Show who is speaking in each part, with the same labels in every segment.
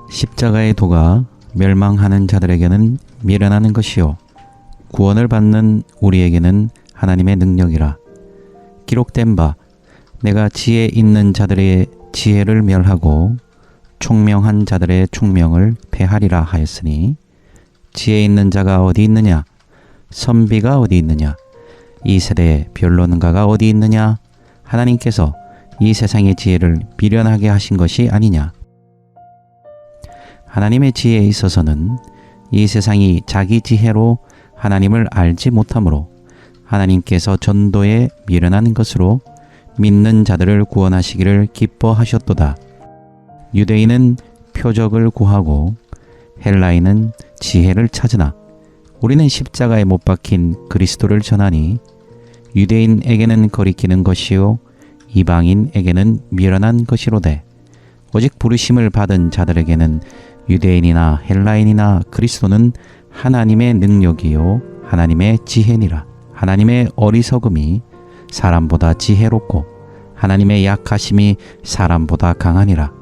Speaker 1: 십자가의 도가 멸망하는 자들에게는 미련하는 것이요 구원을 받는 우리에게는 하나님의 능력이라. 기록된 바 내가 지혜 있는 자들의 지혜를 멸하고 총명한 자들의 총명을 패하리라 하였으니, 지혜 있는 자가 어디 있느냐? 선비가 어디 있느냐? 이 세대의 변론가가 어디 있느냐? 하나님께서 이 세상의 지혜를 미련하게 하신 것이 아니냐? 하나님의 지혜에 있어서는 이 세상이 자기 지혜로 하나님을 알지 못하므로 하나님께서 전도에 미련한 것으로 믿는 자들을 구원하시기를 기뻐하셨도다. 유대인은 표적을 구하고 헬라인은 지혜를 찾으나 우리는 십자가에 못 박힌 그리스도를 전하니, 유대인에게는 거리끼는 것이요 이방인에게는 미련한 것이로되 오직 부르심을 받은 자들에게는 유대인이나 헬라인이나 그리스도는 하나님의 능력이요 하나님의 지혜니라. 하나님의 어리석음이 사람보다 지혜롭고 하나님의 약하심이 사람보다 강하니라.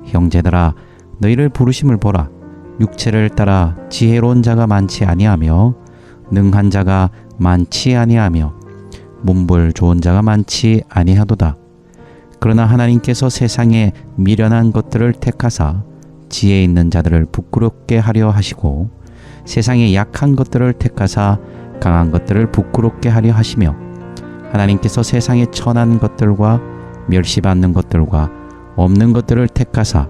Speaker 1: 형제들아, 너희를 부르심을 보라. 육체를 따라 지혜로운 자가 많지 아니하며 능한 자가 많지 아니하며 문벌 좋은 자가 많지 아니하도다. 그러나 하나님께서 세상에 미련한 것들을 택하사 지혜 있는 자들을 부끄럽게 하려 하시고, 세상에 약한 것들을 택하사 강한 것들을 부끄럽게 하려 하시며, 하나님께서 세상에 천한 것들과 멸시받는 것들과 없는 것들을 택하사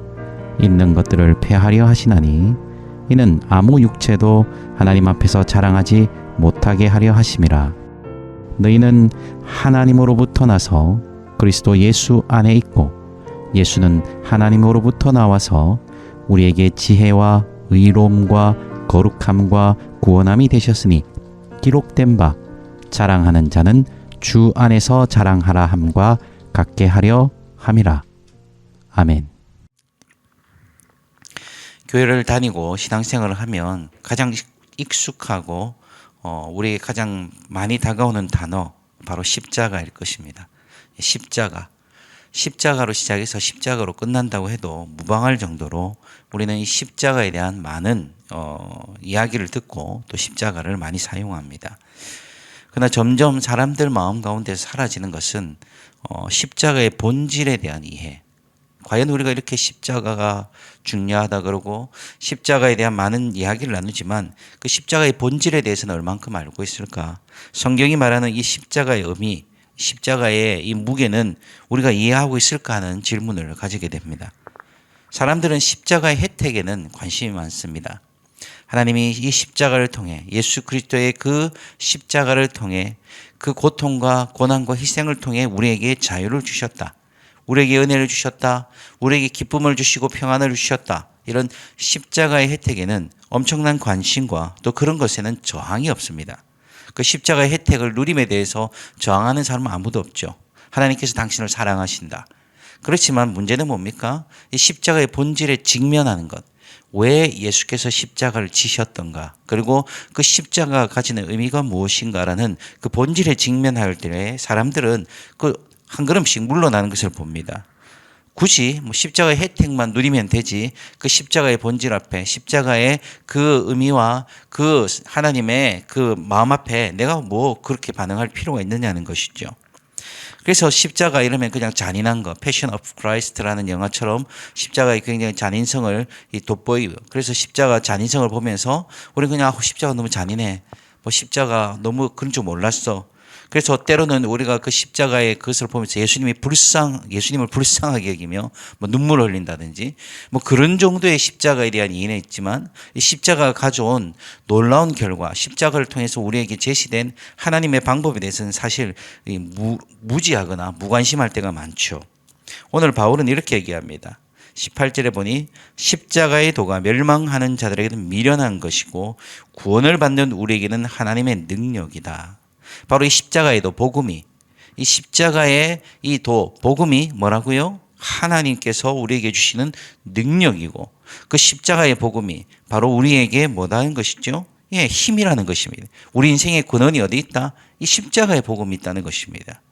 Speaker 1: 있는 것들을 패하려 하시나니, 이는 아무 육체도 하나님 앞에서 자랑하지 못하게 하려 하심이라. 너희는 하나님으로부터 나서 그리스도 예수 안에 있고, 예수는 하나님으로부터 나와서 우리에게 지혜와 의로움과 거룩함과 구원함이 되셨으니, 기록된 바 자랑하는 자는 주 안에서 자랑하라 함과 같게 하려 함이라. 아멘.
Speaker 2: 교회를 다니고 신앙생활을 하면 가장 익숙하고 우리에게 가장 많이 다가오는 단어, 바로 십자가일 것입니다. 십자가로 시작해서 십자가로 끝난다고 해도 무방할 정도로 우리는 이 십자가에 대한 많은 이야기를 듣고 또 십자가를 많이 사용합니다. 그러나 점점 사람들 마음 가운데서 사라지는 것은 십자가의 본질에 대한 이해. 과연 우리가 이렇게 십자가가 중요하다 그러고 십자가에 대한 많은 이야기를 나누지만 그 십자가의 본질에 대해서는 얼만큼 알고 있을까? 성경이 말하는 이 십자가의 의미, 십자가의 이 무게는 우리가 이해하고 있을까 하는 질문을 가지게 됩니다. 사람들은 십자가의 혜택에는 관심이 많습니다. 하나님이 이 십자가를 통해, 예수 그리스도의 그 십자가를 통해 그 고통과 고난과 희생을 통해 우리에게 자유를 주셨다. 우리에게 은혜를 주셨다. 우리에게 기쁨을 주시고 평안을 주셨다. 이런 십자가의 혜택에는 엄청난 관심과 또 그런 것에는 저항이 없습니다. 그 십자가의 혜택을 누림에 대해서 저항하는 사람은 아무도 없죠. 하나님께서 당신을 사랑하신다. 그렇지만 문제는 뭡니까? 이 십자가의 본질에 직면하는 것. 왜 예수께서 십자가를 지셨던가, 그리고 그 십자가가 가지는 의미가 무엇인가라는 그 본질에 직면할 때 사람들은 그 한 걸음씩 물러나는 것을 봅니다. 굳이 십자가의 혜택만 누리면 되지, 그 십자가의 본질 앞에, 십자가의 그 의미와 그 하나님의 그 마음 앞에 내가 뭐 그렇게 반응할 필요가 있느냐는 것이죠. 그래서 십자가 이러면 그냥 잔인한 거, 패션 오브 크라이스트라는 영화처럼 십자가의 굉장히 잔인성을 돋보이고, 그래서 십자가 잔인성을 보면서 우리는 그냥 십자가 너무 잔인해, 십자가 너무 그런 줄 몰랐어. 그래서 때로는 우리가 그 십자가의 그것을 보면서 예수님을 불쌍하게 여기며 눈물을 흘린다든지 그런 정도의 십자가에 대한 이해는 있지만, 이 십자가가 가져온 놀라운 결과, 십자가를 통해서 우리에게 제시된 하나님의 방법에 대해서는 사실 무지하거나 무관심할 때가 많죠. 오늘 바울은 이렇게 얘기합니다. 18절에 보니 십자가의 도가 멸망하는 자들에게는 미련한 것이고 구원을 받는 우리에게는 하나님의 능력이다. 바로 이 십자가의 도, 복음이, 이 십자가의 이 도, 복음이 뭐라고요? 하나님께서 우리에게 주시는 능력이고, 그 십자가의 복음이 바로 우리에게 뭐라는 것이죠? 힘이라는 것입니다. 우리 인생의 근원이 어디 있다? 이 십자가의 복음이 있다는 것입니다.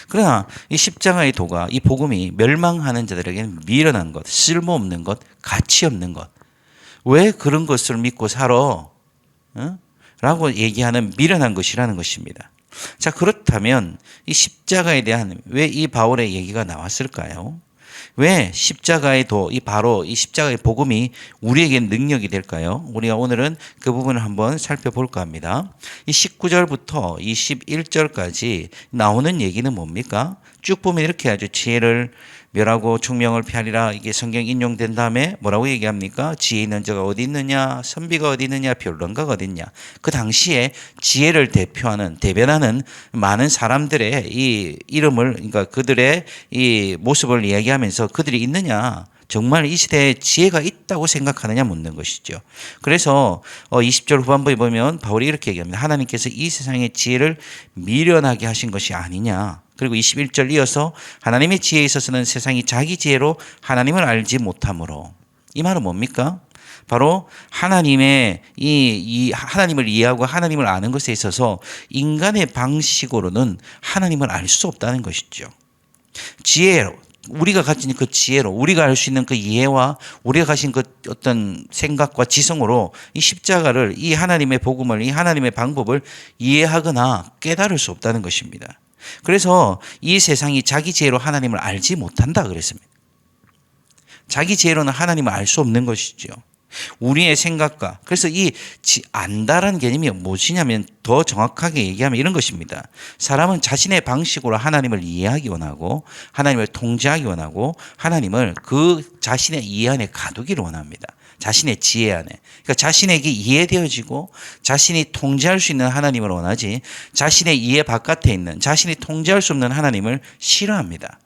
Speaker 2: 그러나 이 십자가의 도가, 이 복음이 멸망하는 자들에게는 미련한 것, 쓸모없는 것, 가치 없는 것. 왜 그런 것을 믿고 살아? 어? 라고 얘기하는 미련한 것이라는 것입니다. 자, 그렇다면 이 십자가에 대한 왜 이 바울의 얘기가 나왔을까요? 왜 십자가의 도, 바로 이 십자가의 복음이 우리에게 능력이 될까요? 우리가 오늘은 그 부분을 한번 살펴볼까 합니다. 이 19절부터 21절까지 나오는 얘기는 뭡니까? 쭉 보면 이렇게 하죠. 지혜를 멸하고 총명을 피하리라. 이게 성경 인용된 다음에 뭐라고 얘기합니까? 지혜 있는 자가 어디 있느냐? 선비가 어디 있느냐? 변론가가 어디 있냐? 그 당시에 지혜를 대변하는 많은 사람들의 이 이름을, 그러니까 그들의 이 모습을 이야기하면서 그들이 있느냐? 정말 이 시대에 지혜가 있다고 생각하느냐 묻는 것이죠. 그래서 20절 후반부에 보면 바울이 이렇게 얘기합니다. 하나님께서 이 세상의 지혜를 미련하게 하신 것이 아니냐. 그리고 21절 이어서 하나님의 지혜에 있어서는 세상이 자기 지혜로 하나님을 알지 못하므로. 이 말은 뭡니까? 바로 하나님의 하나님을 이해하고 하나님을 아는 것에 있어서 인간의 방식으로는 하나님을 알 수 없다는 것이죠. 지혜로, 우리가 가진 그 지혜로, 우리가 알 수 있는 그 이해와 우리가 가진 그 어떤 생각과 지성으로 이 십자가를, 이 하나님의 복음을, 이 하나님의 방법을 이해하거나 깨달을 수 없다는 것입니다. 그래서 이 세상이 자기 지혜로 하나님을 알지 못한다 그랬습니다. 자기 지혜로는 하나님을 알 수 없는 것이죠. 우리의 생각과, 그래서 이 안다라는 개념이 무엇이냐면 더 정확하게 얘기하면 이런 것입니다. 사람은 자신의 방식으로 하나님을 이해하기 원하고 하나님을 통제하기 원하고 하나님을 그 자신의 이해 안에 가두기를 원합니다. 자신의 지혜 안에. 그러니까 자신에게 이해되어지고 자신이 통제할 수 있는 하나님을 원하지 자신의 이해 바깥에 있는, 자신이 통제할 수 없는 하나님을 싫어합니다.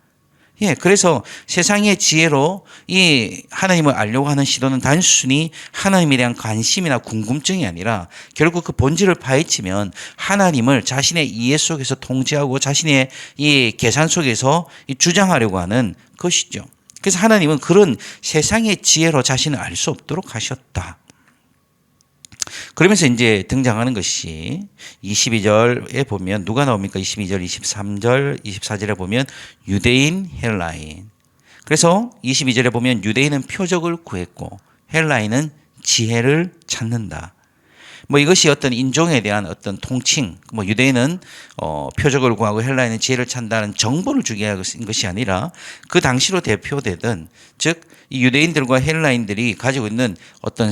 Speaker 2: 예, 그래서 세상의 지혜로 이 하나님을 알려고 하는 시도는 단순히 하나님에 대한 관심이나 궁금증이 아니라 결국 그 본질을 파헤치면 하나님을 자신의 이해 속에서 통제하고 자신의 이 계산 속에서 주장하려고 하는 것이죠. 그래서 하나님은 그런 세상의 지혜로 자신을 알 수 없도록 하셨다. 그러면서 이제 등장하는 것이 22절에 보면 누가 나옵니까? 22절, 23절, 24절에 보면 유대인, 헬라인. 그래서 22절에 보면 유대인은 표적을 구했고 헬라인은 지혜를 찾는다. 뭐 이것이 어떤 인종에 대한 어떤 통칭, 뭐 유대인은 표적을 구하고 헬라인은 지혜를 찾는다는 정보를 주게 한 것이 아니라 그 당시로 대표되던, 즉 이 유대인들과 헬라인들이 가지고 있는 어떤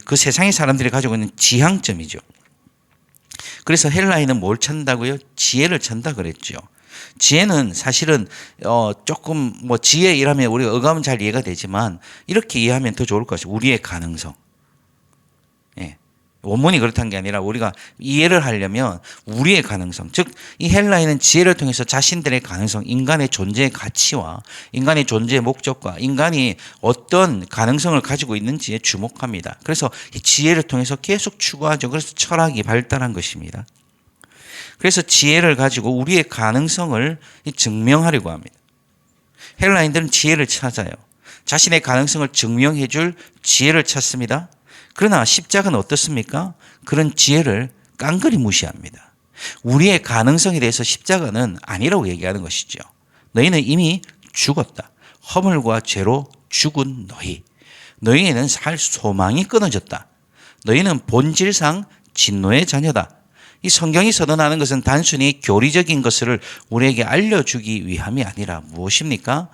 Speaker 2: 그 세상의 사람들이 가지고 있는 지향점이죠. 그래서 헬라인은 뭘 찾는다고요? 지혜를 찾는다 그랬죠. 지혜는 사실은 조금 뭐 지혜 이라면 우리가 어감은 잘 이해가 되지만 이렇게 이해하면 더 좋을 것 같아요. 우리의 가능성. 예. 원문이 그렇다는 게 아니라 우리가 이해를 하려면 우리의 가능성, 즉 이 헬라인은 지혜를 통해서 자신들의 가능성, 인간의 존재의 가치와 인간의 존재의 목적과 인간이 어떤 가능성을 가지고 있는지에 주목합니다. 그래서 이 지혜를 통해서 계속 추구하죠. 그래서 철학이 발달한 것입니다. 그래서 지혜를 가지고 우리의 가능성을 증명하려고 합니다. 헬라인들은 지혜를 찾아요. 자신의 가능성을 증명해 줄 지혜를 찾습니다. 그러나 십자가는 어떻습니까? 그런 지혜를 깡그리 무시합니다. 우리의 가능성에 대해서 십자가는 아니라고 얘기하는 것이죠. 너희는 이미 죽었다. 허물과 죄로 죽은 너희. 너희에는 살 소망이 끊어졌다. 너희는 본질상 진노의 자녀다. 이 성경이 선언하는 것은 단순히 교리적인 것을 우리에게 알려주기 위함이 아니라 무엇입니까?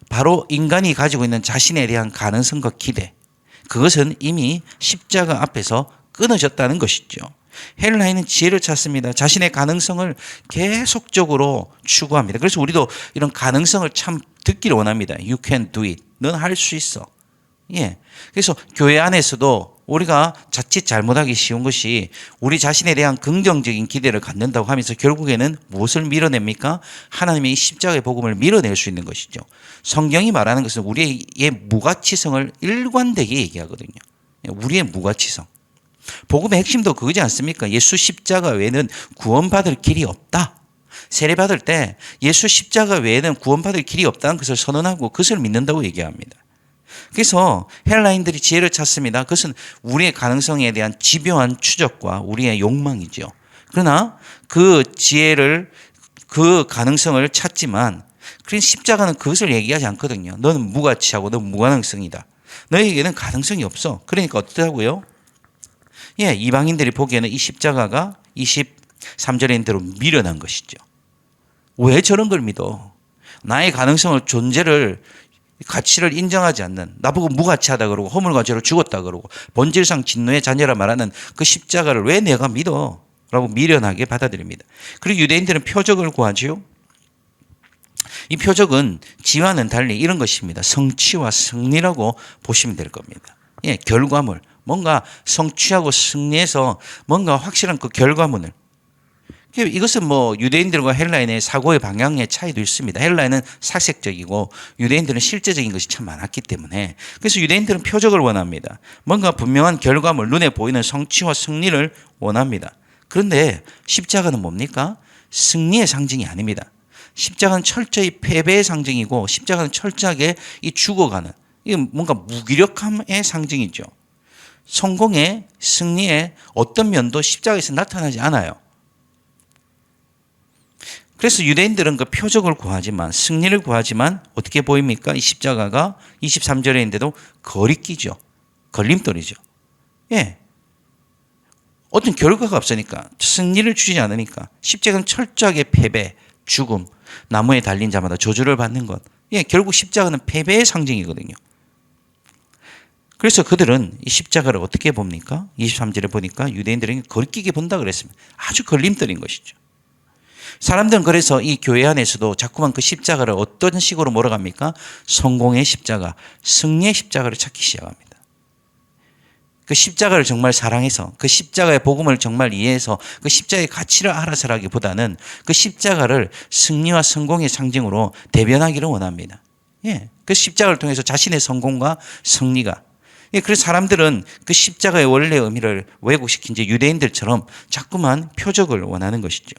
Speaker 2: 바로 인간이 가지고 있는 자신에 대한 가능성과 기대. 그것은 이미 십자가 앞에서 끊어졌다는 것이죠. 헬라인은 지혜를 찾습니다. 자신의 가능성을 계속적으로 추구합니다. 그래서 우리도 이런 가능성을 참 듣기를 원합니다. You can do it. 넌 할 수 있어. 예. 그래서 교회 안에서도 우리가 자칫 잘못하기 쉬운 것이 우리 자신에 대한 긍정적인 기대를 갖는다고 하면서 결국에는 무엇을 밀어냅니까? 하나님의 이 십자가의 복음을 밀어낼 수 있는 것이죠. 성경이 말하는 것은 우리의 무가치성을 일관되게 얘기하거든요. 우리의 무가치성. 복음의 핵심도 그거지 않습니까? 예수 십자가 외에는 구원받을 길이 없다. 세례받을 때 예수 십자가 외에는 구원받을 길이 없다는 것을 선언하고 그것을 믿는다고 얘기합니다. 그래서 헬라인들이 지혜를 찾습니다. 그것은 우리의 가능성에 대한 집요한 추적과 우리의 욕망이죠. 그러나 그 지혜를 그 가능성을 찾지만 그런 십자가는 그것을 얘기하지 않거든요. 너는 무가치하고 너는 무가능성이다. 너에게는 가능성이 없어. 그러니까 어떠냐고요? 예, 이방인들이 보기에는 이 십자가가 23절에 있는 대로 미련한 것이죠. 왜 저런 걸 믿어? 나의 가능성을 존재를 가치를 인정하지 않는 나보고 무가치하다 그러고 허물과 죄로 죽었다 그러고 본질상 진노의 자녀라 말하는 그 십자가를 왜 내가 믿어? 라고 미련하게 받아들입니다. 그리고 유대인들은 표적을 구하지요. 이 표적은 지와는 달리 이런 것입니다. 성취와 승리라고 보시면 될 겁니다. 예, 결과물. 뭔가 성취하고 승리해서 뭔가 확실한 그 결과물을. 이것은 뭐 유대인들과 헬라인의 사고의 방향의 차이도 있습니다. 헬라인은 사색적이고 유대인들은 실제적인 것이 참 많았기 때문에 그래서 유대인들은 표적을 원합니다. 뭔가 분명한 결과물, 눈에 보이는 성취와 승리를 원합니다. 그런데 십자가는 뭡니까? 승리의 상징이 아닙니다. 십자가는 철저히 패배의 상징이고 십자가는 철저하게 이 죽어가는 이 뭔가 무기력함의 상징이죠. 성공의 승리의 어떤 면도 십자가에서 나타나지 않아요. 그래서 유대인들은 그 표적을 구하지만 승리를 구하지만 어떻게 보입니까? 이 십자가가 23절에 있는데도 거리끼죠. 걸림돌이죠. 예. 어떤 결과가 없으니까 승리를 주지 않으니까 십자가는 철저하게 패배, 죽음, 나무에 달린 자마다 저주를 받는 것. 예, 결국 십자가는 패배의 상징이거든요. 그래서 그들은 이 십자가를 어떻게 봅니까? 23절에 보니까 유대인들은 거리끼게 본다 그랬습니다. 아주 걸림돌인 것이죠. 사람들은 그래서 이 교회 안에서도 자꾸만 그 십자가를 어떤 식으로 몰아갑니까? 성공의 십자가, 승리의 십자가를 찾기 시작합니다. 그 십자가를 정말 사랑해서 그 십자가의 복음을 정말 이해해서 그 십자가의 가치를 알아서라기보다는 그 십자가를 승리와 성공의 상징으로 대변하기를 원합니다. 예, 그 십자가를 통해서 자신의 성공과 승리가 예, 그래서 사람들은 그 십자가의 원래 의미를 왜곡시킨 이제 유대인들처럼 자꾸만 표적을 원하는 것이죠.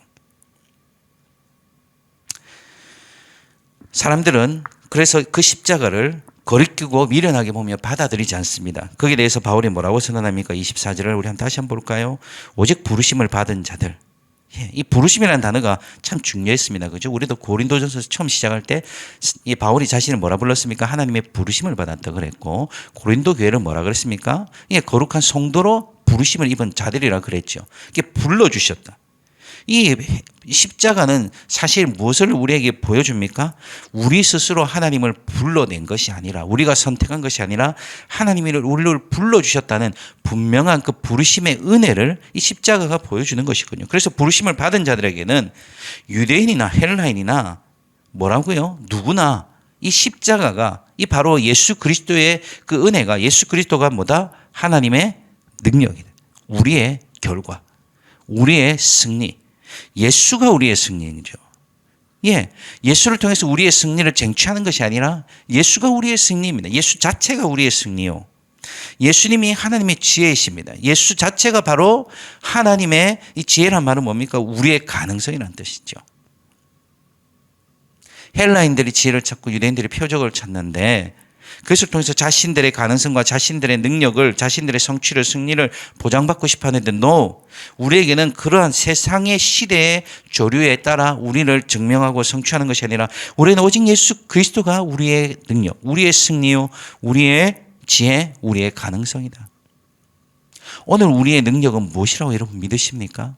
Speaker 2: 사람들은 그래서 그 십자가를 거리끼고 미련하게 보며 받아들이지 않습니다. 거기에 대해서 바울이 뭐라고 선언합니까? 24절을 우리 다시 한번 볼까요? 오직 부르심을 받은 자들. 예, 이 부르심이라는 단어가 참 중요했습니다. 그죠? 우리도 고린도전서에서 처음 시작할 때 이 바울이 자신을 뭐라 불렀습니까? 하나님의 부르심을 받았다 그랬고 고린도 교회를 뭐라 그랬습니까? 예, 거룩한 성도로 부르심을 입은 자들이라 그랬죠. 이게 불러주셨다. 이 십자가는 사실 무엇을 우리에게 보여줍니까? 우리 스스로 하나님을 불러낸 것이 아니라 우리가 선택한 것이 아니라 하나님이 우리를 불러주셨다는 분명한 그 부르심의 은혜를 이 십자가가 보여주는 것이군요. 그래서 부르심을 받은 자들에게는 유대인이나 헬라인이나 뭐라고요? 누구나 이 십자가가 이 바로 예수 그리스도의 그 은혜가 예수 그리스도가 뭐다? 하나님의 능력이다. 우리의 결과, 우리의 승리. 예수가 우리의 승리이죠. 예, 예수를 통해서 우리의 승리를 쟁취하는 것이 아니라 예수가 우리의 승리입니다. 예수 자체가 우리의 승리요. 예수님이 하나님의 지혜이십니다. 예수 자체가 바로 하나님의 이 지혜란 말은 뭡니까? 우리의 가능성이라는 뜻이죠. 헬라인들이 지혜를 찾고 유대인들이 표적을 찾는데 그것을 통해서 자신들의 가능성과 자신들의 능력을 자신들의 성취를 승리를 보장받고 싶어 하는데 우리에게는 그러한 세상의 시대의 조류에 따라 우리를 증명하고 성취하는 것이 아니라 우리는 오직 예수 그리스도가 우리의 능력, 우리의 승리요, 우리의 지혜, 우리의 가능성이다. 오늘 우리의 능력은 무엇이라고 여러분 믿으십니까?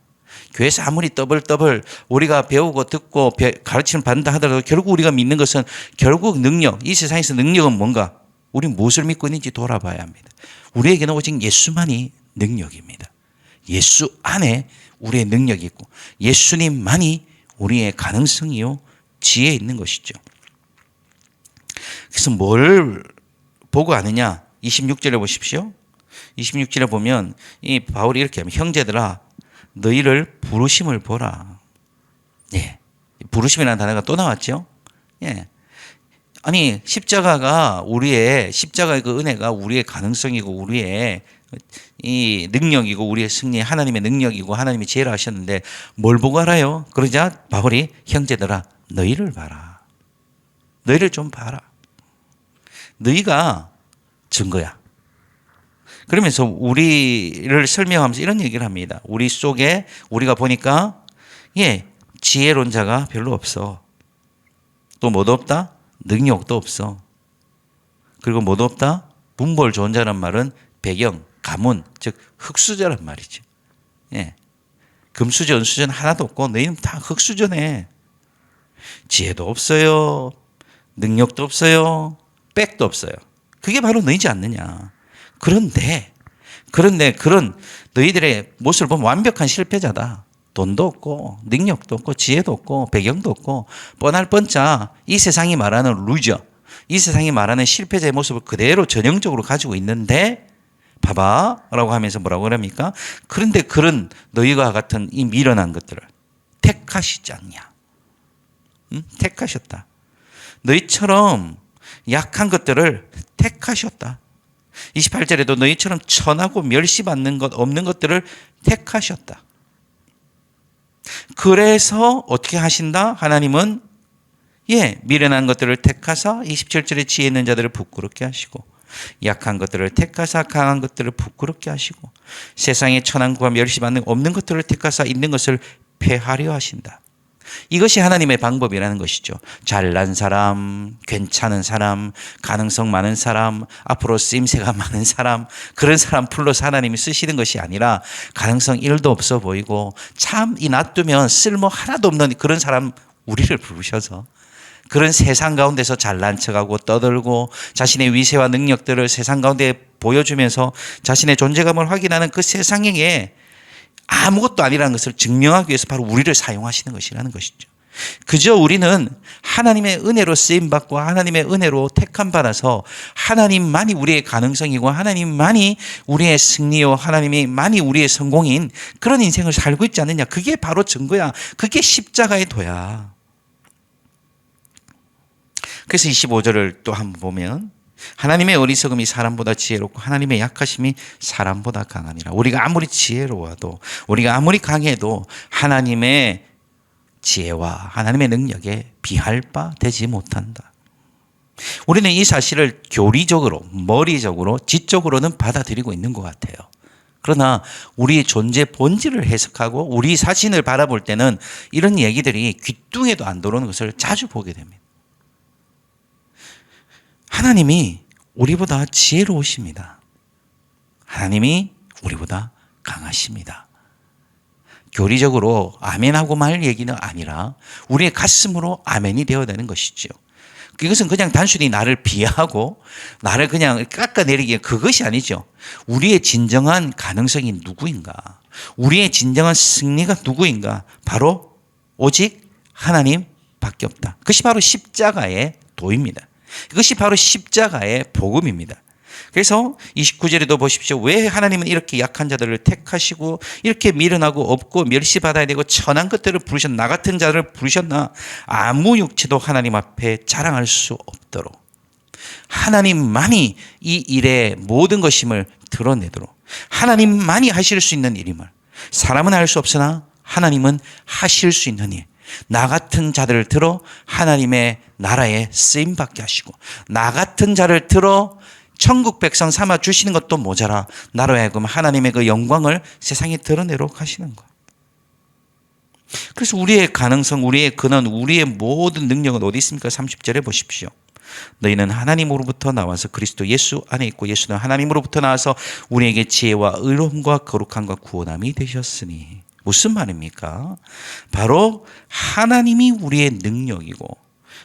Speaker 2: 교회에서 아무리 떠벌떠벌 우리가 배우고 듣고 가르침을 받는다 하더라도 결국 우리가 믿는 것은 결국 능력, 이 세상에서 능력은 뭔가 우리 무엇을 믿고 있는지 돌아봐야 합니다. 우리에게는 오직 예수만이 능력입니다. 예수 안에 우리의 능력이 있고 예수님만이 우리의 가능성이요 지혜에 있는 것이죠. 그래서 뭘 보고 아느냐? 26절에 보십시오. 26절에 보면 이 바울이 이렇게 합니다. 형제들아 너희를 부르심을 보라. 예. 부르심이라는 단어가 또 나왔죠. 예. 아니, 십자가의 그 은혜가 우리의 가능성이고 우리의 이 능력이고 우리의 승리, 하나님의 능력이고 하나님의 지혜를 하셨는데 뭘 보고 알아요? 그러자 바울이 형제들아, 너희를 봐라. 너희를 좀 봐라. 너희가 증거야. 그러면서 우리를 설명하면서 이런 얘기를 합니다. 우리 속에 우리가 보니까 지혜로운 자가 별로 없어. 또 뭐도 없다? 능력도 없어. 그리고 뭐도 없다? 문벌 좋은 자란 말은 배경, 가문, 즉 흙수저란 말이죠. 예. 금수저, 은수저는 하나도 없고 너희는 다 흙수저네. 지혜도 없어요. 능력도 없어요. 백도 없어요. 그게 바로 너희지 않느냐. 그런데 그런 너희들의 모습을 보면 완벽한 실패자다. 돈도 없고 능력도 없고 지혜도 없고 배경도 없고 뻔할 뻔짜 이 세상이 말하는 루저, 이 세상이 말하는 실패자의 모습을 그대로 전형적으로 가지고 있는데 봐봐 라고 하면서 뭐라고 그럽니까? 그런데 그런 너희와 같은 이 미련한 것들을 택하시지 않냐. 응? 택하셨다. 너희처럼 약한 것들을 택하셨다. 28절에도 너희처럼 천하고 멸시받는 것 없는 것들을 택하셨다. 그래서 어떻게 하신다? 하나님은 미련한 것들을 택하사 27절에 지혜 있는 자들을 부끄럽게 하시고 약한 것들을 택하사 강한 것들을 부끄럽게 하시고 세상의 천한과 멸시받는 없는 것들을 택하사 있는 것을 폐하려 하신다. 이것이 하나님의 방법이라는 것이죠. 잘난 사람, 괜찮은 사람, 가능성 많은 사람, 앞으로 쓰임새가 많은 사람, 그런 사람 플러스 하나님이 쓰시는 것이 아니라 가능성 1도 없어 보이고 참 이 놔두면 쓸모 하나도 없는 그런 사람 우리를 부르셔서 그런 세상 가운데서 잘난 척하고 떠들고 자신의 위세와 능력들을 세상 가운데 보여주면서 자신의 존재감을 확인하는 그 세상에 아무것도 아니라는 것을 증명하기 위해서 바로 우리를 사용하시는 것이라는 것이죠. 그저 우리는 하나님의 은혜로 쓰임받고 하나님의 은혜로 택함 받아서 하나님만이 우리의 가능성이고 하나님만이 우리의 승리요 하나님만이 우리의 성공인 그런 인생을 살고 있지 않느냐. 그게 바로 증거야. 그게 십자가의 도야. 그래서 25절을 또 한번 보면 하나님의 어리석음이 사람보다 지혜롭고 하나님의 약하심이 사람보다 강하니라. 우리가 아무리 지혜로워도 우리가 아무리 강해도 하나님의 지혜와 하나님의 능력에 비할 바 되지 못한다. 우리는 이 사실을 교리적으로 머리적으로 지적으로는 받아들이고 있는 것 같아요. 그러나 우리의 존재 본질을 해석하고 우리 자신을 바라볼 때는 이런 얘기들이 귓등에도 안 들어오는 것을 자주 보게 됩니다. 하나님이 우리보다 지혜로우십니다. 하나님이 우리보다 강하십니다. 교리적으로 아멘하고 말 얘기는 아니라 우리의 가슴으로 아멘이 되어야 되는 것이죠. 이것은 그냥 단순히 나를 비하하고 나를 그냥 깎아내리기 그것이 아니죠. 우리의 진정한 가능성이 누구인가? 우리의 진정한 승리가 누구인가? 바로 오직 하나님밖에 없다. 그것이 바로 십자가의 도입니다. 이것이 바로 십자가의 복음입니다. 그래서 29절에도 보십시오. 왜 하나님은 이렇게 약한 자들을 택하시고 이렇게 미련하고 없고 멸시받아야 되고 천한 것들을 부르셨나, 나 같은 자를 부르셨나? 아무 육체도 하나님 앞에 자랑할 수 없도록 하나님만이 이 일의 모든 것임을 드러내도록 하나님만이 하실 수 있는 일임을, 사람은 할 수 없으나 하나님은 하실 수 있는 일, 나 같은 자들을 들어 하나님의 나라에 쓰임받게 하시고 나 같은 자를 들어 천국 백성 삼아 주시는 것도 모자라 나로 하여금 하나님의 그 영광을 세상에 드러내도록 하시는 거예요. 그래서 우리의 가능성, 우리의 근원, 우리의 모든 능력은 어디 있습니까? 30절에 보십시오. 너희는 하나님으로부터 나와서 그리스도 예수 안에 있고 예수는 하나님으로부터 나와서 우리에게 지혜와 의로움과 거룩함과 구원함이 되셨으니. 무슨 말입니까? 바로 하나님이 우리의 능력이고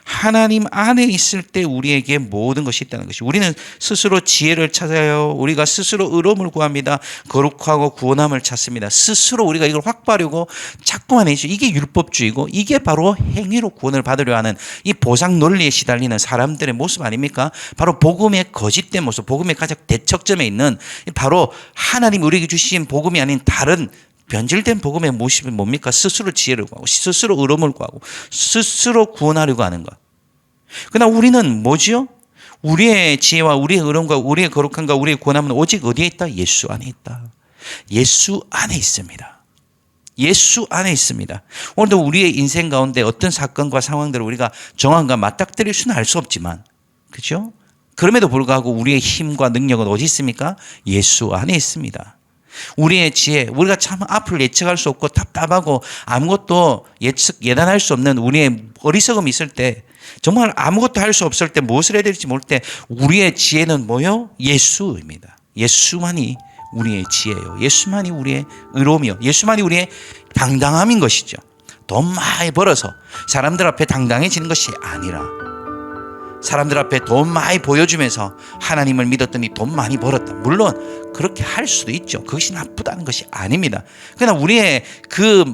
Speaker 2: 하나님 안에 있을 때 우리에게 모든 것이 있다는 것이. 우리는 스스로 지혜를 찾아요. 우리가 스스로 의로움을 구합니다. 거룩하고 구원함을 찾습니다. 스스로 우리가 이걸 확보하려고 자꾸만 해죠. 이게 율법주의고 이게 바로 행위로 구원을 받으려 하는 이 보상 논리에 시달리는 사람들의 모습 아닙니까? 바로 복음의 거짓된 모습, 복음의 가장 대척점에 있는 바로 하나님 우리에게 주신 복음이 아닌 다른 변질된 복음의 모습이 뭡니까? 스스로 지혜를 구하고 스스로 의로움을 구하고 스스로 구원하려고 하는 것. 그러나 우리는 뭐지요? 우리의 지혜와 우리의 의로움과 우리의 거룩함과 우리의 구원함은 오직 어디에 있다? 예수 안에 있다. 예수 안에 있습니다. 예수 안에 있습니다. 오늘도 우리의 인생 가운데 어떤 사건과 상황들을 우리가 정황과 맞닥뜨릴 수는 알 수 없지만, 그렇죠? 그럼에도 불구하고 우리의 힘과 능력은 어디 있습니까? 예수 안에 있습니다. 우리의 지혜, 우리가 참 앞을 예측할 수 없고 답답하고 아무것도 예단할 수 없는 우리의 어리석음이 있을 때, 정말 아무것도 할 수 없을 때, 무엇을 해야 될지 모를 때 우리의 지혜는 뭐요? 예수입니다. 예수만이 우리의 지혜요. 예수만이 우리의 의로움이요. 예수만이 우리의 당당함인 것이죠. 돈 많이 벌어서 사람들 앞에 당당해지는 것이 아니라, 사람들 앞에 돈 많이 보여주면서 하나님을 믿었더니 돈 많이 벌었다. 물론 그렇게 할 수도 있죠. 그것이 나쁘다는 것이 아닙니다. 그러나 우리의 그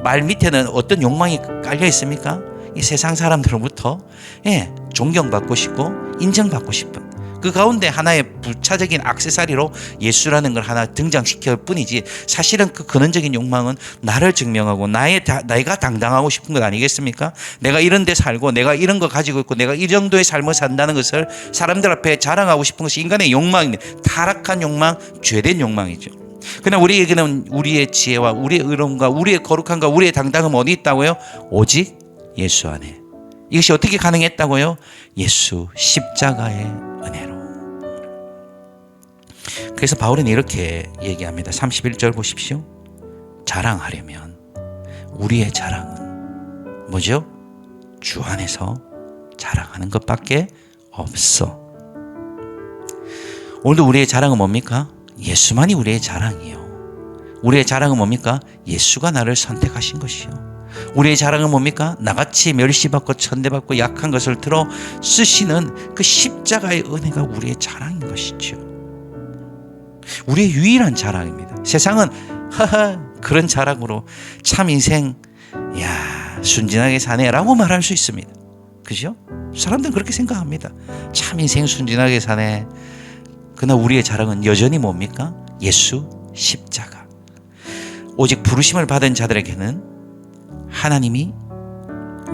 Speaker 2: 말 밑에는 어떤 욕망이 깔려 있습니까? 이 세상 사람들로부터 존경받고 싶고 인정받고 싶은, 그 가운데 하나의 부차적인 액세서리로 예수라는 걸 하나 등장시킬 뿐이지, 사실은 그 근원적인 욕망은 나를 증명하고 내가 당당하고 싶은 것 아니겠습니까? 내가 이런 데 살고 내가 이런 거 가지고 있고 내가 이 정도의 삶을 산다는 것을 사람들 앞에 자랑하고 싶은 것이 인간의 욕망입니다. 타락한 욕망, 죄된 욕망이죠. 그러나 우리에게는 우리의 지혜와 우리의 의로움과 우리의 거룩함과 우리의 당당함은 어디 있다고요? 오직 예수 안에. 이것이 어떻게 가능했다고요? 예수 십자가의 은혜로. 그래서 바울은 이렇게 얘기합니다. 31절 보십시오. 자랑하려면 우리의 자랑은 뭐죠? 주 안에서 자랑하는 것밖에 없어. 오늘도 우리의 자랑은 뭡니까? 예수만이 우리의 자랑이요. 우리의 자랑은 뭡니까? 예수가 나를 선택하신 것이요. 우리의 자랑은 뭡니까? 나같이 멸시받고 천대받고 약한 것을 들어 쓰시는 그 십자가의 은혜가 우리의 자랑인 것이죠. 우리의 유일한 자랑입니다. 세상은 그런 자랑으로 참 인생 순진하게 사네라고 말할 수 있습니다. 그죠? 사람들은 그렇게 생각합니다. 참 인생 순진하게 사네. 그러나 우리의 자랑은 여전히 뭡니까? 예수 십자가. 오직 부르심을 받은 자들에게는 하나님이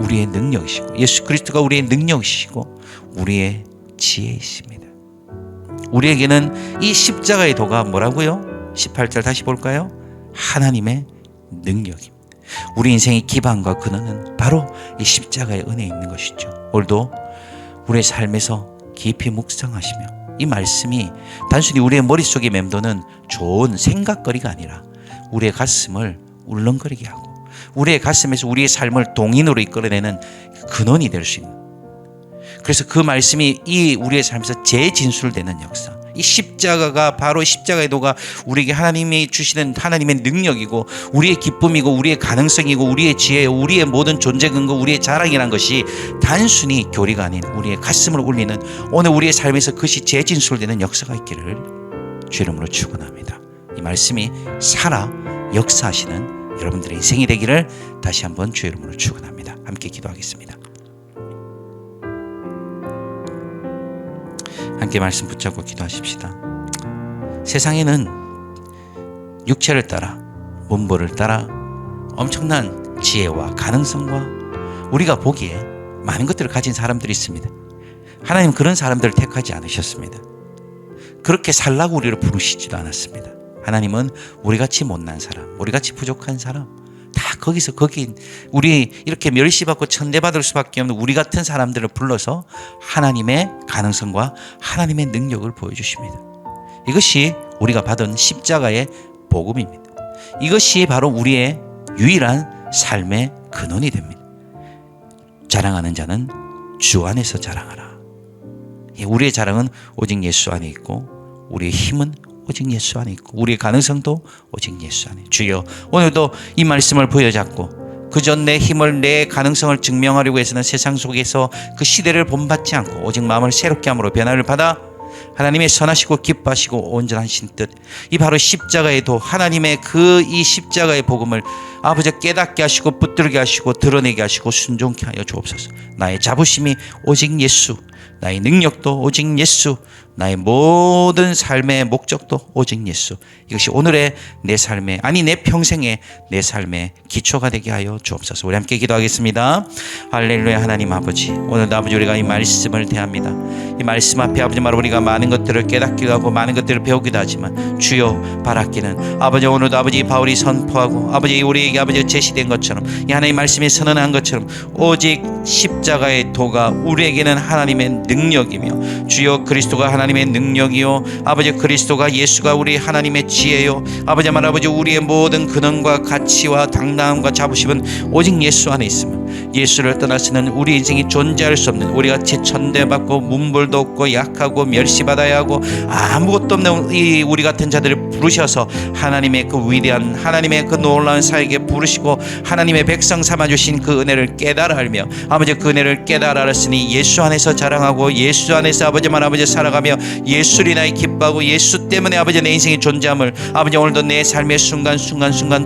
Speaker 2: 우리의 능력이시고 예수 그리스도가 우리의 능력이시고 우리의 지혜이십니다. 우리에게는 이 십자가의 도가 뭐라고요? 18절 다시 볼까요? 하나님의 능력입니다. 우리 인생의 기반과 근원은 바로 이 십자가의 은혜에 있는 것이죠. 오늘도 우리의 삶에서 깊이 묵상하시며 이 말씀이 단순히 우리의 머릿속에 맴도는 좋은 생각거리가 아니라 우리의 가슴을 울렁거리게 하고 우리의 가슴에서 우리의 삶을 동인으로 이끌어내는 근원이 될 수 있는, 그래서 그 말씀이 이 우리의 삶에서 재진술되는 역사, 이 십자가가 바로 십자가의 도가 우리에게 하나님이 주시는 하나님의 능력이고 우리의 기쁨이고 우리의 가능성이고 우리의 지혜요 우리의 모든 존재 근거 우리의 자랑이란 것이 단순히 교리가 아닌 우리의 가슴을 울리는 오늘 우리의 삶에서 그것이 재진술되는 역사가 있기를 주 이름으로 축원합니다. 이 말씀이 살아 역사하시는 여러분들의 인생이 되기를 다시 한번 주 이름으로 축원합니다. 함께 기도하겠습니다. 함께 말씀 붙잡고 기도하십시다. 세상에는 육체를 따라 문벌을 따라 엄청난 지혜와 가능성과 우리가 보기에 많은 것들을 가진 사람들이 있습니다. 하나님은 그런 사람들을 택하지 않으셨습니다. 그렇게 살라고 우리를 부르시지도 않았습니다. 하나님은 우리같이 못난 사람, 우리같이 부족한 사람, 다 거기서 거기 우리 이렇게 멸시받고 천대받을 수밖에 없는 우리 같은 사람들을 불러서 하나님의 가능성과 하나님의 능력을 보여주십니다. 이것이 우리가 받은 십자가의 복음입니다. 이것이 바로 우리의 유일한 삶의 근원이 됩니다. 자랑하는 자는 주 안에서 자랑하라. 우리의 자랑은 오직 예수 안에 있고 우리의 힘은 오직 예수 안에 있고 우리의 가능성도 오직 예수 안에. 주여 오늘도 이 말씀을 부여잡고 그저 내 힘을 내 가능성을 증명하려고 해서는 세상 속에서 그 시대를 본받지 않고 오직 마음을 새롭게 함으로 변화를 받아 하나님의 선하시고 기뻐하시고 온전하신 뜻, 이 바로 십자가의 도, 하나님의 그 이 십자가의 복음을 아버지 깨닫게 하시고 붙들게 하시고 드러내게 하시고 순종케 하여 주옵소서. 나의 자부심이 오직 예수, 나의 능력도 오직 예수, 나의 모든 삶의 목적도 오직 예수. 이것이 오늘의 내 삶의, 아니 내 평생의 내 삶의 기초가 되게 하여 주옵소서. 우리 함께 기도하겠습니다. 할렐루야. 하나님 아버지, 오늘도 아버지 우리가 이 말씀을 대합니다. 이 말씀 앞에 아버지 말 우리가 많은 것들을 깨닫기도 하고 많은 것들을 배우기도 하지만 주여 바라기는 아버지 오늘도 아버지 바울이 선포하고 아버지 우리에게 아버지 제시된 것처럼 이 하나님의 말씀이 선언한 것처럼 오직 십자가의 도가 우리에게는 하나님의 능력이며 주여 그리스도가 하나님의 능력이요 아버지 그리스도가 예수가 우리 하나님의 지혜요 아버지 우리의 모든 근원과 가치와 당당함과 자부심은 오직 예수 안에 있음을 예수를 떠나서는 우리 인생이 존재할 수 없는 우리같이 천대받고 문벌도 없고 약하고 멸시받아야 하고 아무것도 없는 이 우리 같은 자들을 부르셔서 하나님의 그 위대한 하나님의 그 놀라운 사역에 부르시고 하나님의 백성 삼아주신 그 은혜를 깨달아 알며 아버지 그 은혜를 깨달아 알았으니 예수 안에서 자랑하고 예수 안에서 아버지 살아가며 예수를 인하여 기뻐하고 예수 때문에 아버지 내 인생의 존재함을 아버지 오늘도 내 삶의 순간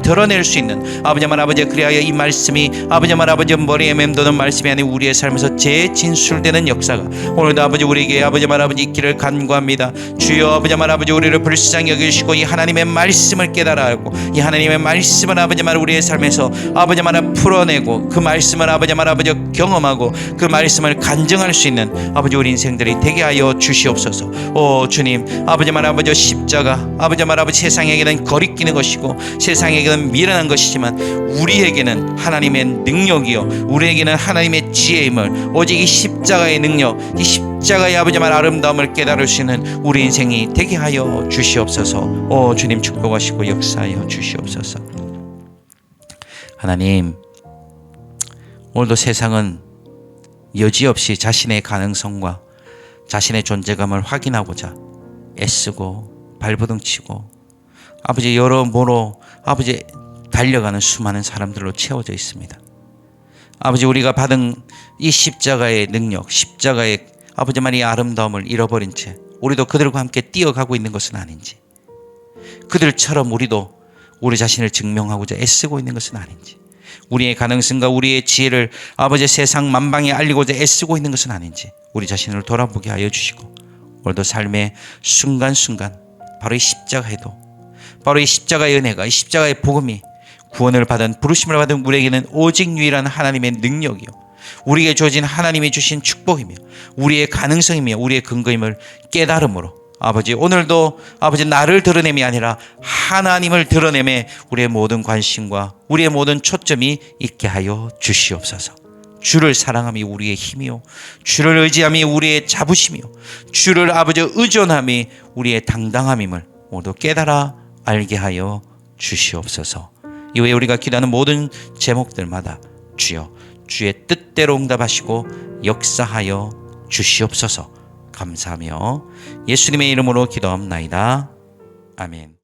Speaker 2: 드러낼 수 있는 아버지 그리하여 이 말씀이 아버지 머리에 맴도는 말씀이 아닌 우리의 삶에서 재진술되는 역사가 오늘도 아버지 우리에게 아버지 있기를 간구합니다. 주여 아버지 우리를 불쌍히 여기시고 이 하나님의 말씀을 깨달아 알고 이 하나님의 말씀을 우리의 삶에서 풀어내고 그 말씀을 경험하고 그 말씀을 간증할 수 있는 우리 인생들이 되게 하여 주시옵소서. 오 주님 아버지 십자가 세상에게는 거리끼는 것이고 세상에게는 미련한 것이지만 우리에게는 하나님의 능력이요 우리에게는 하나님의 지혜임을 오직 이 십자가의 능력 이 십자가의 아름다움을 깨달을 수 있는 우리 인생이 되게 하여 주시옵소서. 오 주님 축복하시고 역사하여 주시옵소서. 하나님 오늘도 세상은 여지없이 자신의 가능성과 자신의 존재감을 확인하고자 애쓰고 발버둥치고 여러모로 달려가는 수많은 사람들로 채워져 있습니다. 우리가 받은 이 십자가의 능력 십자가의 이 아름다움을 잃어버린 채 우리도 그들과 함께 뛰어가고 있는 것은 아닌지 그들처럼 우리도 우리 자신을 증명하고자 애쓰고 있는 것은 아닌지 우리의 가능성과 우리의 지혜를 세상 만방에 알리고자 애쓰고 있는 것은 아닌지 우리 자신을 돌아보게 하여 주시고 오늘도 삶의 순간순간 바로 이 십자가에도 바로 이 십자가의 은혜가 이 십자가의 복음이 구원을 받은 부르심을 받은 우리에게는 오직 유일한 하나님의 능력이요 우리에게 주어진 하나님이 주신 축복이며 우리의 가능성이며 우리의 근거임을 깨달음으로 오늘도 나를 드러냄이 아니라 하나님을 드러내매 우리의 모든 관심과 우리의 모든 초점이 있게 하여 주시옵소서. 주를 사랑함이 우리의 힘이요 주를 의지함이 우리의 자부심이요 주를 의존함이 우리의 당당함임을 모두 깨달아 알게 하여 주시옵소서. 이후에 우리가 기도하는 모든 제목들마다 주여 주의 뜻대로 응답하시고 역사하여 주시옵소서. 감사하며 예수님의 이름으로 기도합나이다. 아멘.